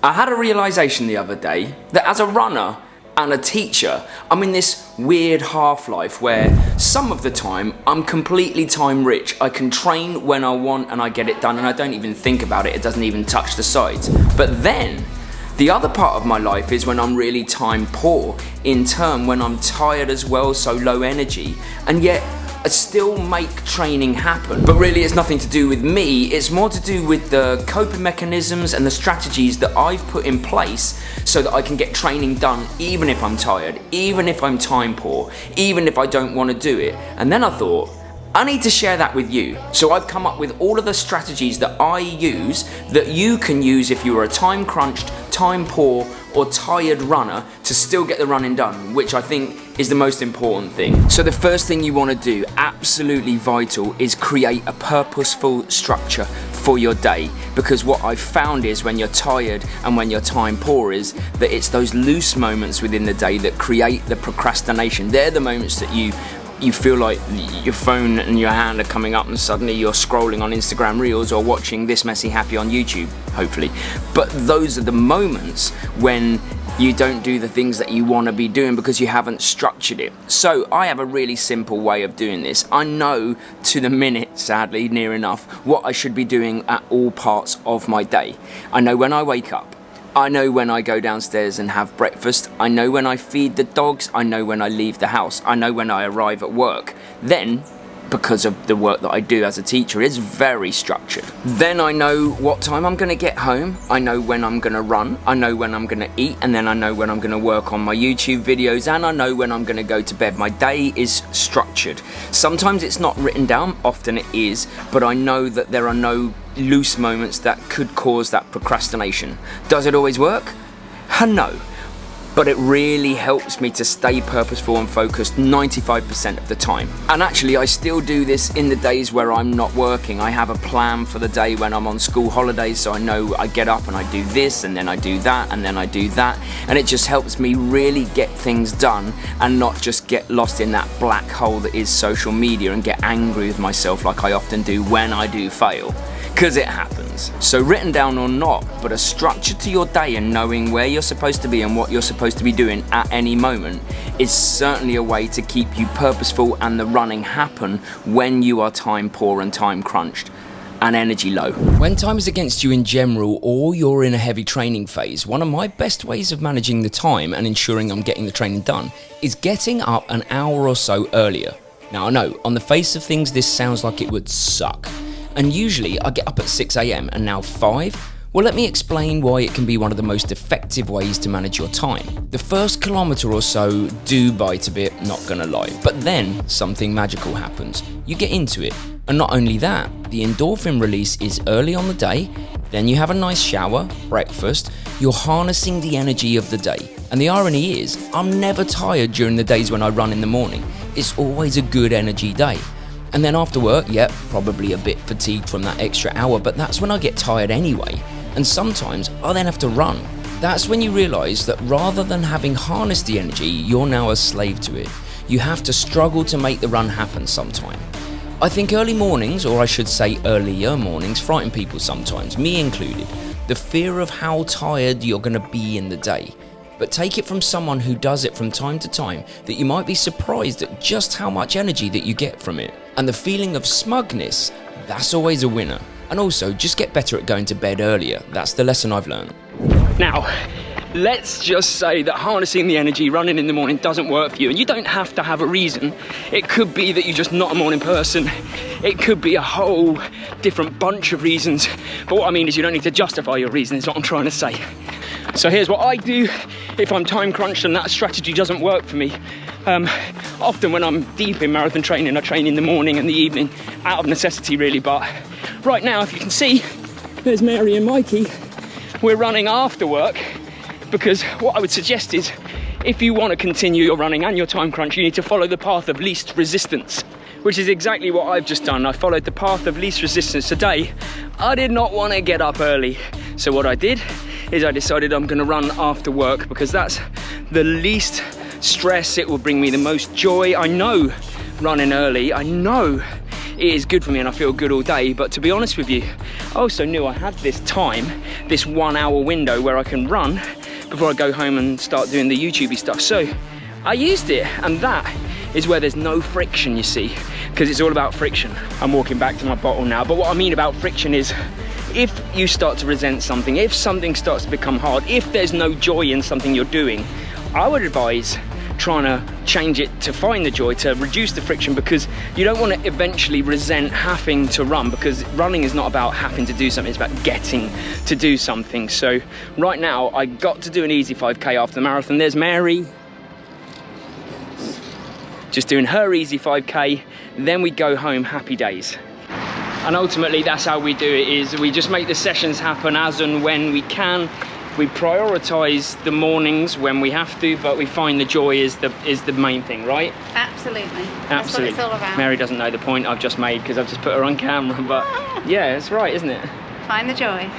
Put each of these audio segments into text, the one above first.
I had a realization the other day that as a runner and a teacher, I'm in this weird half-life where some of the time I'm completely time rich. I can train when I want and I get it done and I don't even think about it. It doesn't even touch the sides. But then the other part of my life is when I'm really time poor, in turn when I'm tired as well, so low energy, and yet I still make training happen. But really it's nothing to do with me, it's more to do with the coping mechanisms and the strategies that I've put in place so that I can get training done even if I'm tired, even if I'm time poor, even if I don't want to do it. And then I thought, I need to share that with you. So I've come up with all of the strategies that I use that you can use if you are a time crunched, time poor or tired runner to still get the running done, which I think is the most important thing. So the first thing you want to do, absolutely vital, is create a purposeful structure for your day, because what I've found is when you're tired and when you're time poor is that it's those loose moments within the day that create the procrastination. They're the moments that you feel like your phone and your hand are coming up and suddenly you're scrolling on Instagram Reels or watching This Messy Happy on YouTube, hopefully. But those are the moments when you don't do the things that you want to be doing because you haven't structured it. So I have a really simple way of doing this. I know to the minute, sadly, near enough, what I should be doing at all parts of my day. I know when I wake up. I know when I go downstairs and have breakfast, I know when I feed the dogs, I know when I leave the house, I know when I arrive at work. Then, because of the work that I do as a teacher, it's very structured. Then I know what time I'm going to get home, I know when I'm going to run, I know when I'm going to eat, and then I know when I'm going to work on my YouTube videos, and I know when I'm going to go to bed. My day is structured. Sometimes it's not written down, often it is, but I know that there are no loose moments that could cause that procrastination. Does it always work? No. But it really helps me to stay purposeful and focused 95% of the time. And actually I still do this in the days where I'm not working. I have a plan for the day when I'm on school holidays, so I know I get up and I do this and then I do that and then I do that, and it just helps me really get things done and not just get lost in that black hole that is social media and get angry with myself like I often do when I do fail. Because it happens. So written down or not, but a structure to your day and knowing where you're supposed to be and what you're supposed to be doing at any moment is certainly a way to keep you purposeful and the running happen when you are time poor and time crunched and energy low. When time is against you in general or you're in a heavy training phase, one of my best ways of managing the time and ensuring I'm getting the training done is getting up an hour or so earlier. Now I know, on the face of things this sounds like it would suck. And usually I get up at 6 AM and now 5. Well, let me explain why it can be one of the most effective ways to manage your time. The first kilometre or so do bite a bit, not gonna lie, but then something magical happens. You get into it, and not only that, the endorphin release is early on the day, then you have a nice shower, breakfast, you're harnessing the energy of the day. And the irony is, I'm never tired during the days when I run in the morning. It's always a good energy day. And then after work, yep, probably a bit fatigued from that extra hour, but that's when I get tired anyway. And sometimes I then have to run. That's when you realise that rather than having harnessed the energy, you're now a slave to it. You have to struggle to make the run happen sometime. I think early mornings, or I should say earlier mornings, frighten people sometimes, me included. The fear of how tired you're going to be in the day. But take it from someone who does it from time to time that you might be surprised at just how much energy that you get from it. And the feeling of smugness, that's always a winner. And also, just get better at going to bed earlier. That's the lesson I've learned. Now, let's just say that harnessing the energy, running in the morning doesn't work for you. And you don't have to have a reason. It could be that you're just not a morning person. It could be a whole different bunch of reasons. But what I mean is you don't need to justify your reason, is what I'm trying to say. So here's what I do if I'm time crunched and that strategy doesn't work for me. Often when I'm deep in marathon training, I train in the morning and the evening out of necessity really, but right now, if you can see, there's Mary and Mikey. We're running after work because what I would suggest is if you want to continue your running and your time crunch, you need to follow the path of least resistance, which is exactly what I've just done. I followed the path of least resistance today. I did not want to get up early. So what I did is I decided I'm going to run after work because that's the least stress. It will bring me the most joy. I know running early, I know it is good for me and I feel good all day, but to be honest with you, I also knew I had this time, this 1 hour window where I can run before I go home and start doing the YouTubey stuff. So I used it, and that is where there's no friction, you see, because it's all about friction. I'm walking back to my bottle now, but what I mean about friction is if you start to resent something, if something starts to become hard, if there's no joy in something you're doing, I would advise trying to change it to find the joy, to reduce the friction, because you don't want to eventually resent having to run, because running is not about having to do something, it's about getting to do something. So right now I got to do an easy 5k after the marathon. There's Mary just doing her easy 5k, then we go home, happy days. And ultimately that's how we do it, is we just make the sessions happen as and when we can. We prioritize the mornings when we have to, but we find the joy is the main thing, right? Absolutely. That's what it's all about. Mary doesn't know the point I've just made because I've just put her on camera, but yeah, it's right, isn't it? Find the joy.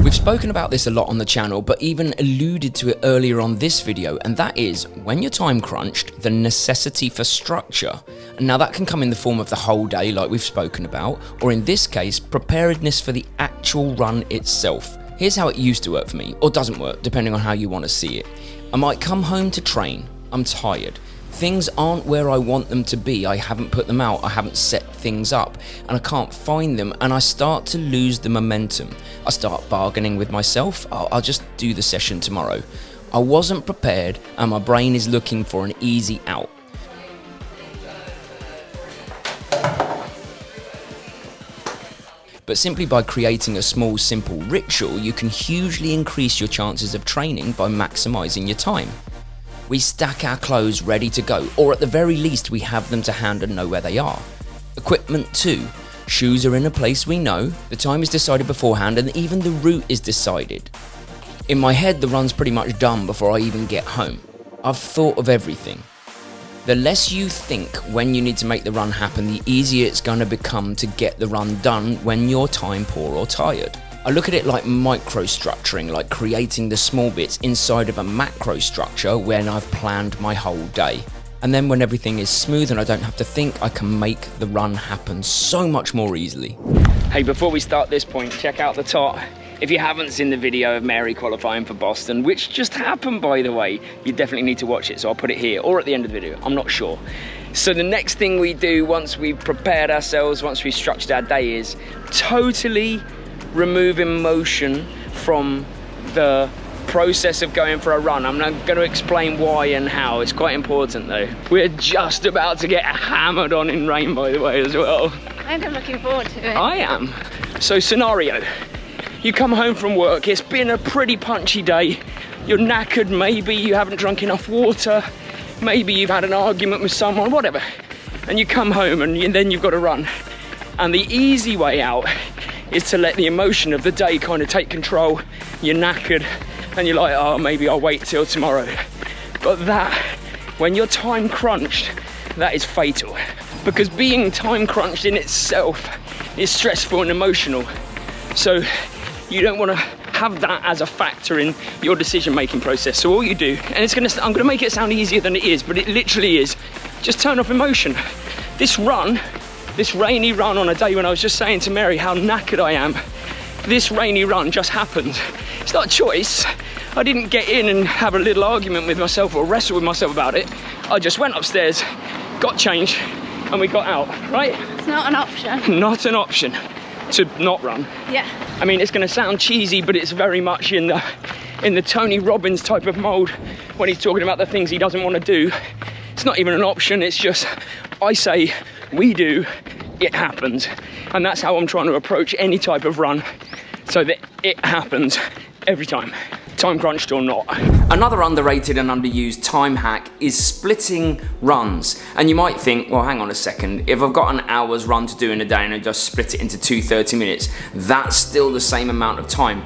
We've spoken about this a lot on the channel, but even alluded to it earlier on this video, and that is when you're time crunched, the necessity for structure. And now that can come in the form of the whole day like we've spoken about, or in this case, preparedness for the actual run itself. Here's how it used to work for me, or doesn't work, depending on how you want to see it. I might come home to train, I'm tired. Things aren't where I want them to be, I haven't put them out, I haven't set things up, and I can't find them, and I start to lose the momentum. I start bargaining with myself, I'll just do the session tomorrow. I wasn't prepared, and my brain is looking for an easy out. But simply by creating a small, simple ritual, you can hugely increase your chances of training by maximising your time. We stack our clothes ready to go, or at the very least we have them to hand and know where they are. Equipment too. Shoes are in a place we know, the time is decided beforehand, and even the route is decided. In my head, the run's pretty much done before I even get home. I've thought of everything. The less you think when you need to make the run happen, the easier it's going to become to get the run done when you're time poor or tired. I look at it like micro-structuring, like creating the small bits inside of a macro structure when I've planned my whole day. And then when everything is smooth and I don't have to think, I can make the run happen so much more easily. Hey, before we start this point, check out the top. If you haven't seen the video of Mary qualifying for Boston, which just happened by the way, you definitely need to watch it, so I'll put it here or at the end of the video, I'm not sure. So the next thing we do once we've prepared ourselves, once we've structured our day, is totally remove emotion from the process of going for a run. I'm not going to explain why and how, it's quite important though. We're just about to get hammered on in rain by the way as well. I'm looking forward to it. I am. So scenario, you come home from work, it's been a pretty punchy day, you're knackered, maybe you haven't drunk enough water, maybe you've had an argument with someone, whatever, and you come home and then you've got to run. And the easy way out is to let the emotion of the day kind of take control. You're knackered and you're like, oh, maybe I'll wait till tomorrow. But that, when you're time crunched, that is fatal. Because being time crunched in itself is stressful and emotional. So you don't want to have that as a factor in your decision-making process. So all you do, and I'm gonna make it sound easier than it is, but it literally is, just turn off emotion. This rainy run on a day when I was just saying to Mary how knackered I am, this rainy run just happened. It's not a choice. I didn't get in and have a little argument with myself or wrestle with myself about it. I just went upstairs, got changed, and we got out, right? It's not an option. Not an option to not run. Yeah. I mean, it's gonna sound cheesy, but it's very much in the Tony Robbins type of mold when he's talking about the things he doesn't want to do. It's not even an option, it's just, I say, we do, it happens. And that's how I'm trying to approach any type of run, so that it happens every time, time crunched or not. Another underrated and underused time hack is splitting runs. And you might think, well, hang on a second, if I've got an hour's run to do in a day and I just split it into 2 30 minutes, that's still the same amount of time.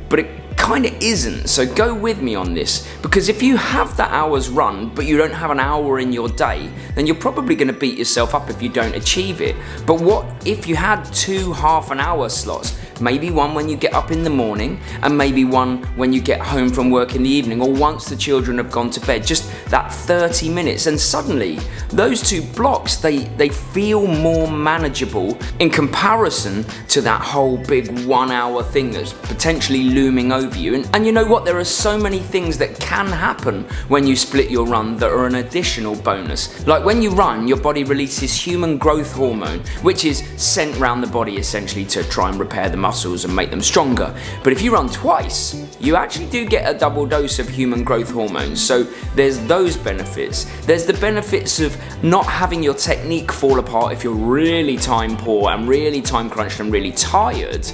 But it kind of isn't, so go with me on this, because if you have that hour's run but you don't have an hour in your day, then you're probably going to beat yourself up if you don't achieve it. But what if you had 2 half-an-hour slots? Maybe one when you get up in the morning, and maybe one when you get home from work in the evening, or once the children have gone to bed. Just that 30 minutes, and suddenly those two blocks, they feel more manageable in comparison to that whole big 1 hour thing that's potentially looming over you. And you know what? There are so many things that can happen when you split your run that are an additional bonus. Like when you run, your body releases human growth hormone, which is sent around the body essentially to try and repair the muscles and make them stronger. But if you run twice, you actually do get a double dose of human growth hormones. So there's those benefits. There's the benefits of not having your technique fall apart if you're really time poor and really time crunched and really tired.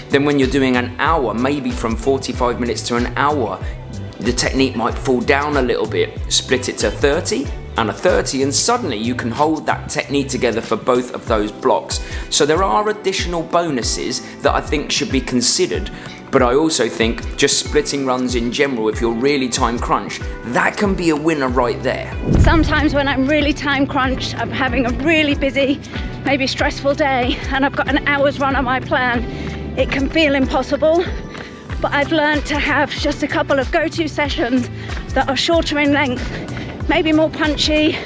Then when you're doing an hour, maybe from 45 minutes to an hour, the technique might fall down a little bit. Split it to 30 and a 30, and suddenly you can hold that technique together for both of those blocks. So there are additional bonuses that I think should be considered. But I also think just splitting runs in general, if you're really time crunched, that can be a winner right there. Sometimes when I'm really time crunched, I'm having a really busy, maybe stressful day, and I've got an hour's run on my plan, it can feel impossible. But I've learned to have just a couple of go-to sessions that are shorter in length, maybe more punchy,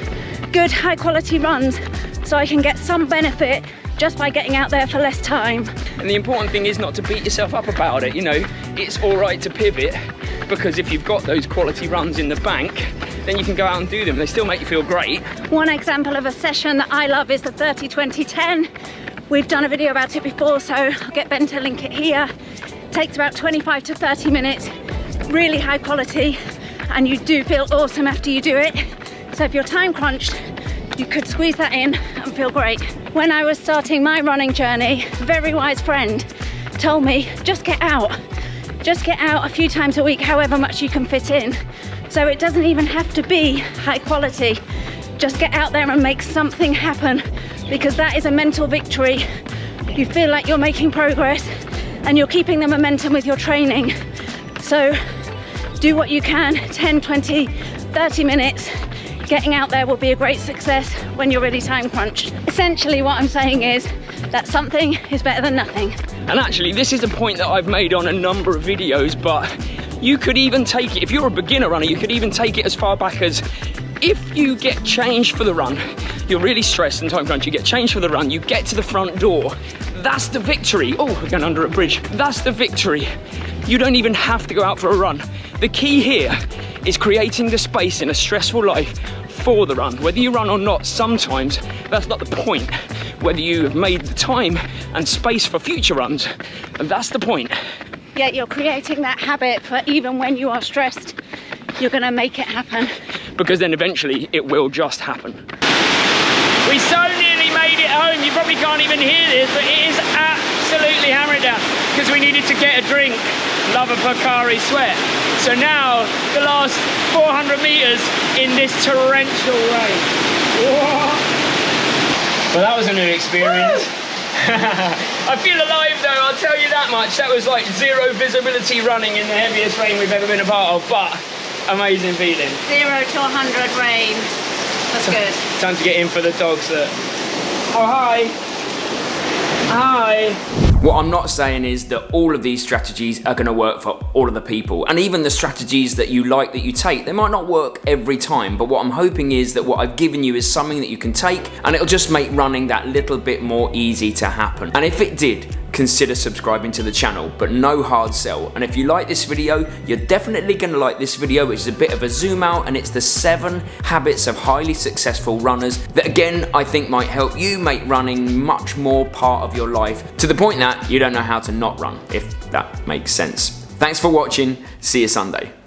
good high quality runs, so I can get some benefit just by getting out there for less time. And the important thing is not to beat yourself up about it. You know, it's all right to pivot, because if you've got those quality runs in the bank, then you can go out and do them. They still make you feel great. One example of a session that I love is the 30-20-10. We've done a video about it before, so I'll get Ben to link it here. It takes about 25 to 30 minutes, really high quality, and you do feel awesome after you do it. So if you're time crunched, you could squeeze that in and feel great. When I was starting my running journey, a very wise friend told me, just get out. Just get out a few times a week, however much you can fit in. So it doesn't even have to be high quality. Just get out there and make something happen, because that is a mental victory. You feel like you're making progress and you're keeping the momentum with your training. So do what you can, 10, 20, 30 minutes. Getting out there will be a great success when you're really time crunched. Essentially what I'm saying is that something is better than nothing. And actually, this is a point that I've made on a number of videos, but you could even take it, if you're a beginner runner, you could even take it as far back as, if you get changed for the run, you're really stressed and time crunched, you get changed for the run, you get to the front door, that's the victory. Oh, we're going under a bridge. That's the victory. You don't even have to go out for a run. The key here is creating the space in a stressful life for the run. Whether you run or not, sometimes that's not the point. Whether you have made the time and space for future runs, and that's the point. Yet you're creating that habit for even when you are stressed, you're gonna make it happen. Because then eventually it will just happen. We so nearly made it home. You probably can't even hear this, but it is absolutely hammering down because we needed to get a drink. Love a Pocari sweat. So now the last 400 meters in this torrential rain. Whoa. Well, that was a new experience. I feel alive though, I'll tell you that much. That was like zero visibility running in the heaviest rain we've ever been a part of, but amazing feeling. 0 to 100 rain. That's good. Time to get in for the dogs that... Oh, hi. Hi. What I'm not saying is that all of these strategies are going to work for all of the people, and even the strategies that you like that you take, they might not work every time, but what I'm hoping is that what I've given you is something that you can take and it'll just make running that little bit more easy to happen. And if it did, consider subscribing to the channel, but no hard sell. And if you like this video, you're definitely going to like this video, which is a bit of a zoom out, and it's the 7 habits of highly successful runners that again I think might help you make running much more part of your life, to the point that you don't know how to not run, if that makes sense. Thanks for watching, see you Sunday.